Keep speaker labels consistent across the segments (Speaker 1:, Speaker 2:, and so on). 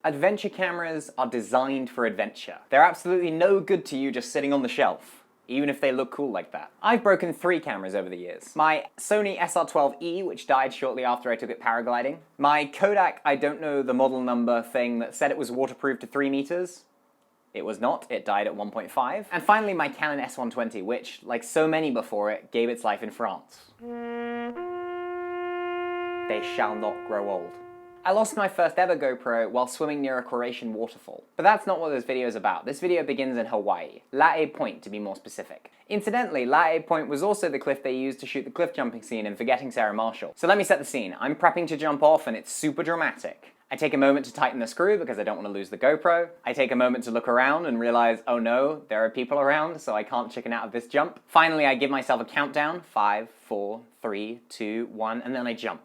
Speaker 1: Adventure cameras are designed for adventure. They're absolutely no good to you just sitting on the shelf, even if they look cool like that. I've broken 3 cameras over the years. My Sony SR12E, which died shortly after I took it paragliding. My Kodak, I don't know the model number thing that said it was waterproof to 3 meters. It was not, it died at 1.5. And finally my Canon S120, which, like so many before it, gave its life in France. They shall not grow old. I lost my first ever GoPro while swimming near a Croatian waterfall. But that's not what this video is about. This video begins in Hawaii, La'e Point to be more specific. Incidentally, La'e Point was also the cliff they used to shoot the cliff jumping scene in Forgetting Sarah Marshall. So let me set the scene. I'm prepping to jump off and it's super dramatic. I take a moment to tighten the screw because I don't want to lose the GoPro. I take a moment to look around and realize, oh no, there are people around, so I can't chicken out of this jump. Finally, I give myself a countdown, 5, 4, 3, 2, 1, and then I jump.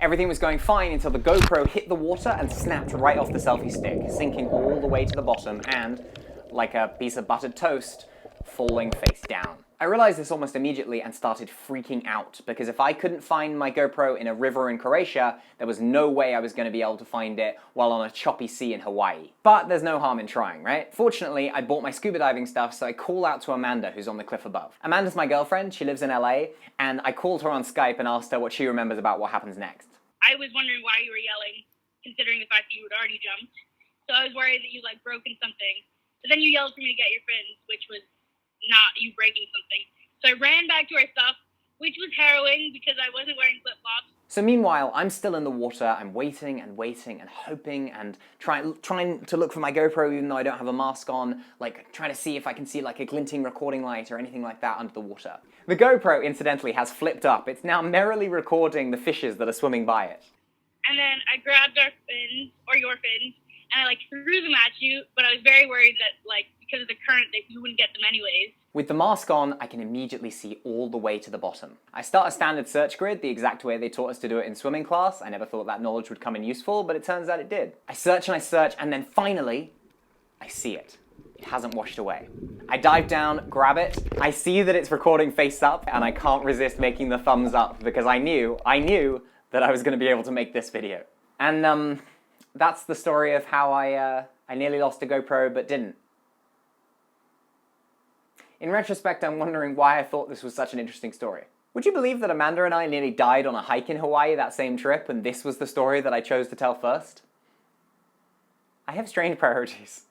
Speaker 1: Everything was going fine until the GoPro hit the water and snapped right off the selfie stick, sinking all the way to the bottom and, like a piece of buttered toast, falling face down. I realized this almost immediately and started freaking out, because if I couldn't find my GoPro in a river in Croatia, there was no way I was going to be able to find it while on a choppy sea in Hawaii. But there's no harm in trying, right? Fortunately, I bought my scuba diving stuff, so I call out to Amanda, who's on the cliff above. Amanda's my girlfriend, she lives in LA, and I called her on Skype and asked her what she remembers about what happens next.
Speaker 2: I was wondering why you were yelling, considering the fact that you had already jumped. So I was worried that you broken something. But then you yelled for me to get your fins, which was not you breaking something. So I ran back to our stuff, which was harrowing because I wasn't wearing flip-flops.
Speaker 1: So meanwhile, I'm still in the water, I'm waiting and waiting and hoping and trying to look for my GoPro even though I don't have a mask on, trying to see if I can see a glinting recording light or anything like that under the water. The GoPro, incidentally, has flipped up. It's now merrily recording the fishes that are swimming by it.
Speaker 2: And then I grabbed our fins, or your fins, and I threw them at you, but I was very worried that because of the current that you wouldn't get them anyways.
Speaker 1: With the mask on, I can immediately see all the way to the bottom. I start a standard search grid, the exact way they taught us to do it in swimming class. I never thought that knowledge would come in useful, but it turns out it did. I search, and then finally, I see it. It hasn't washed away. I dive down, grab it, I see that it's recording face up, and I can't resist making the thumbs up because I knew that I was going to be able to make this video. And that's the story of how I nearly lost a GoPro but didn't. In retrospect, I'm wondering why I thought this was such an interesting story. Would you believe that Amanda and I nearly died on a hike in Hawaii that same trip, and this was the story that I chose to tell first? I have strange priorities.